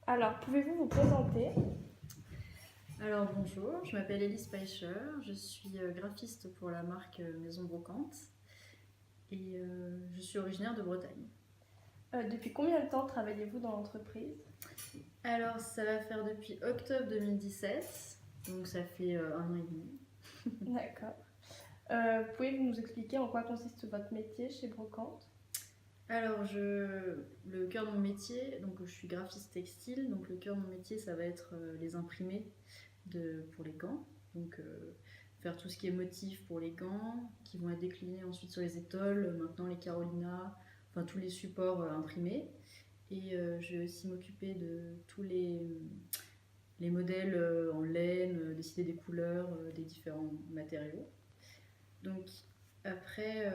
Alors, pouvez-vous vous présenter? Alors bonjour, je m'appelle Elise Peicher, je suis graphiste pour la marque Maison Brocante et je suis originaire de Bretagne. Depuis combien de temps travaillez-vous dans l'entreprise? Alors ça va faire depuis octobre 2017, donc ça fait 1 an et demi. D'accord. Pouvez-vous nous expliquer en quoi consiste votre métier chez Brocante? Alors le cœur de mon métier, donc je suis graphiste textile, donc le cœur de mon métier ça va être les imprimés pour les gants. Donc faire tout ce qui est motif pour les gants, qui vont être déclinés ensuite sur les étoles, maintenant les Carolina, enfin tous les supports imprimés. Et je vais aussi m'occuper de tous les modèles en laine, décider des couleurs, des différents matériaux. Donc après,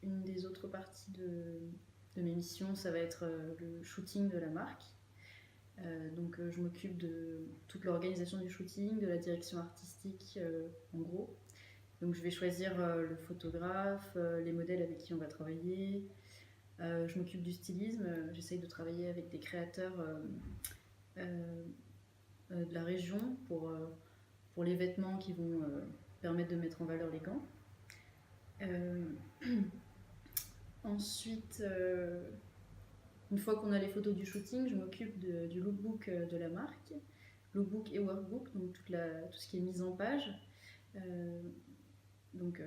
une des autres parties de mes missions, ça va être le shooting de la marque. Donc je m'occupe de toute l'organisation du shooting, de la direction artistique en gros. Donc je vais choisir le photographe, les modèles avec qui on va travailler. Je m'occupe du stylisme, j'essaye de travailler avec des créateurs de la région pour les vêtements qui vont permettre de mettre en valeur les gants. Ensuite, une fois qu'on a les photos du shooting, je m'occupe du lookbook de la marque, lookbook et workbook, donc tout ce qui est mise en page, donc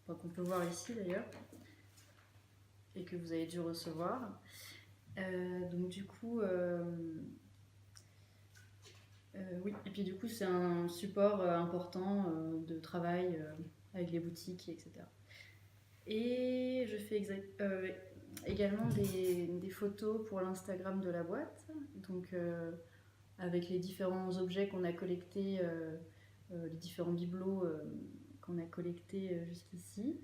qu'on peut voir ici d'ailleurs, et que vous avez dû recevoir. Donc du coup, oui, et puis du coup c'est un support important de travail avec les boutiques, etc. Et je fais également des photos pour l'Instagram de la boîte, donc avec les différents objets qu'on a collectés, les différents bibelots qu'on a collectés jusqu'ici.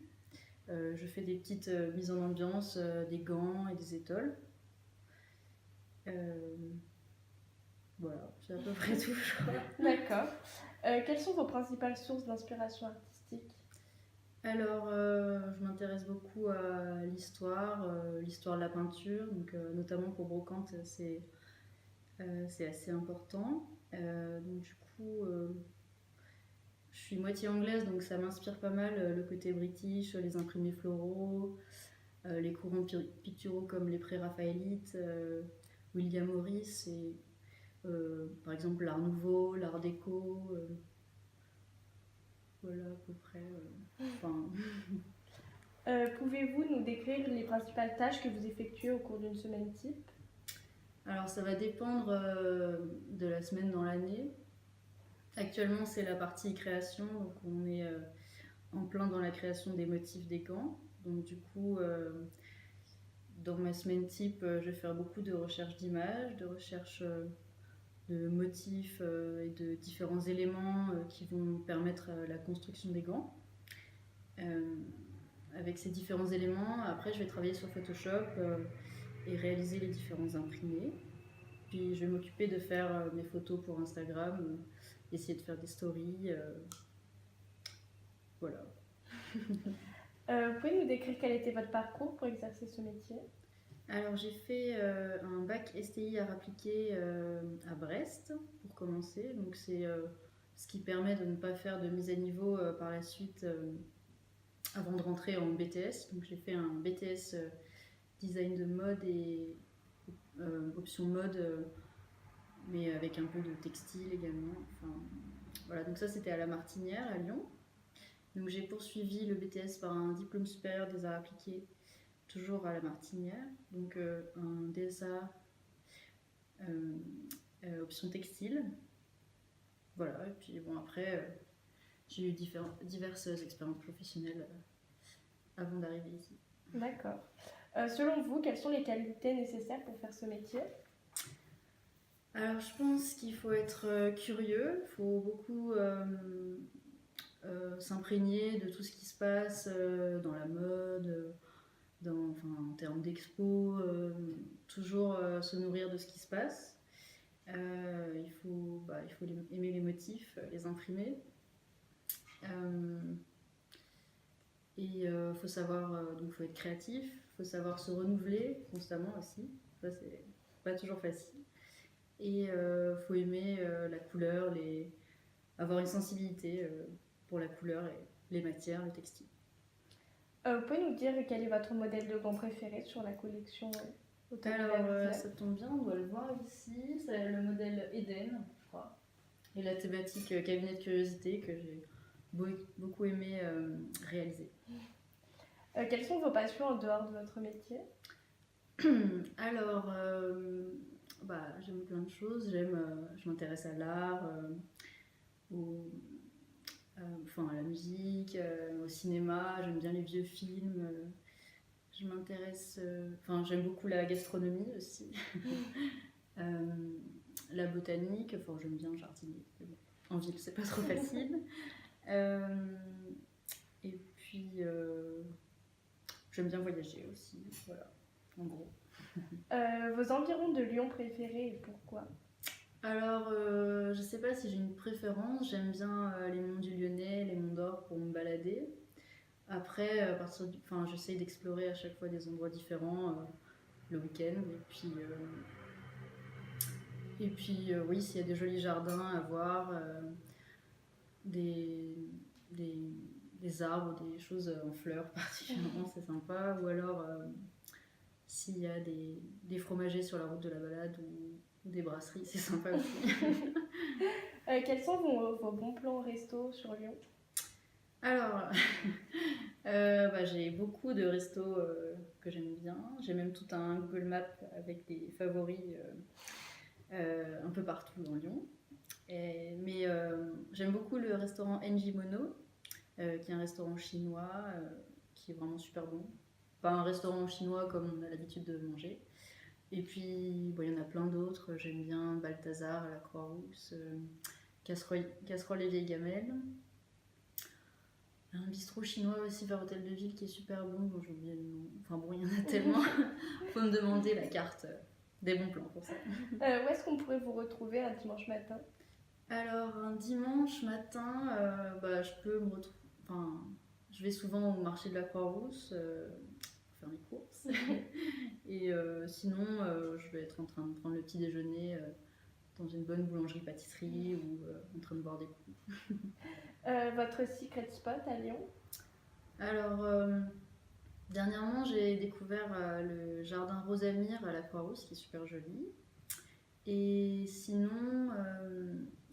Je fais des petites mises en ambiance, des gants et des étoiles. Voilà, c'est à peu près tout, je crois. D'accord. Quelles sont vos principales sources d'inspiration artistique? Alors, je m'intéresse beaucoup à l'histoire de la peinture, donc notamment pour Brocante, c'est assez important. Donc du coup, je suis moitié anglaise, donc ça m'inspire pas mal le côté british, les imprimés floraux, les courants picturaux comme les pré-raphaélites, William Morris et par exemple l'art nouveau, l'art déco. Voilà à peu près. Enfin, Pouvez-vous nous décrire les principales tâches que vous effectuez au cours d'une semaine type? alors ça va dépendre de la semaine dans l'année. Actuellement c'est la partie création, donc on est en plein dans la création des motifs des gants. Donc du coup, dans ma semaine type, je vais faire beaucoup de recherche d'images, de recherche de motifs et de différents éléments qui vont permettre la construction des gants. Avec ces différents éléments, après je vais travailler sur Photoshop et réaliser les différents imprimés. Puis je vais m'occuper de faire mes photos pour Instagram, essayer de faire des stories. Voilà. Vous pouvez nous décrire quel était votre parcours pour exercer ce métier? Alors j'ai fait un bac STI art appliqué à Brest pour commencer. Donc c'est ce qui permet de ne pas faire de mise à niveau par la suite avant de rentrer en BTS. Donc j'ai fait un BTS design de mode et option mode, mais avec un peu de textile également. Enfin, voilà, donc ça c'était à la Martinière, à Lyon. Donc j'ai poursuivi le BTS par un diplôme supérieur des arts appliqués, toujours à la Martinière. Donc un DSA option textile. Voilà, et puis bon après j'ai eu diverses expériences professionnelles avant d'arriver ici. D'accord. Selon vous, quelles sont les qualités nécessaires pour faire ce métier? Alors je pense qu'il faut être curieux, il faut beaucoup s'imprégner de tout ce qui se passe dans la mode, en termes d'expo, toujours se nourrir de ce qui se passe. Il faut aimer les motifs, les imprimer. Et faut savoir, donc faut être créatif, faut savoir se renouveler constamment aussi. Ça c'est pas toujours facile. Et faut aimer la couleur, avoir une sensibilité pour la couleur et les matières, le textile. Vous pouvez nous dire quel est votre modèle de gant préféré sur la collection Automne Alors, Hiver ça tombe bien, on doit le voir ici. C'est le modèle Eden, je crois. Et la thématique cabinet de curiosité que j'ai beaucoup aimé réaliser. Quelles sont vos passions en dehors de votre métier? Alors, j'aime plein de choses. Je m'intéresse à l'art, à la musique, au cinéma. J'aime bien les vieux films. J'aime beaucoup la gastronomie aussi. La botanique, j'aime bien jardiner. En ville, c'est pas trop facile. Et puis, j'aime bien voyager aussi. Voilà, en gros. Vos environs de Lyon préférés et pourquoi? Alors, je sais pas si j'ai une préférence. J'aime bien les monts du Lyonnais, les monts d'Or pour me balader. Après, j'essaye d'explorer à chaque fois des endroits différents le week-end. Et puis oui, s'il y a des jolis jardins à voir, des arbres, des choses en fleurs particulièrement, c'est sympa. Ou alors, s'il y a des fromagers sur la route de la balade ou des brasseries, c'est sympa aussi. Quels sont vos bons plans resto sur Lyon? Alors, j'ai beaucoup de restos que j'aime bien. J'ai même tout un Google Maps avec des favoris un peu partout dans Lyon. Mais j'aime beaucoup le restaurant Enjimono, qui est un restaurant chinois qui est vraiment super bon. Pas un restaurant chinois comme on a l'habitude de manger. Et puis, il y en a plein d'autres. J'aime bien Balthazar à la Croix-Rousse, Casserole et Vieille Gamelle. Un bistrot chinois aussi vers Hôtel de Ville qui est super bon. J'ai oublié le nom. Il y en a tellement. Faut me demander la carte des bons plans pour ça. Où est-ce qu'on pourrait vous retrouver un dimanche matin? Alors, un dimanche matin, je vais souvent au marché de la Croix-Rousse pour faire mes courses. Et sinon, je vais être en train de prendre le petit déjeuner dans une bonne boulangerie-pâtisserie ou en train de boire des coups. Votre secret spot à Lyon? Alors, dernièrement, j'ai découvert le jardin Rosamire à la Croix-Rousse qui est super joli. Et sinon,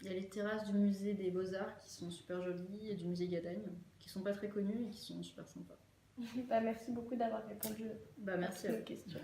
il y a les terrasses du musée des Beaux-Arts qui sont super jolies et du musée Gadagne qui sont pas très connues et qui sont super sympas. Merci beaucoup d'avoir répondu Merci à à toutes nos vous. questions.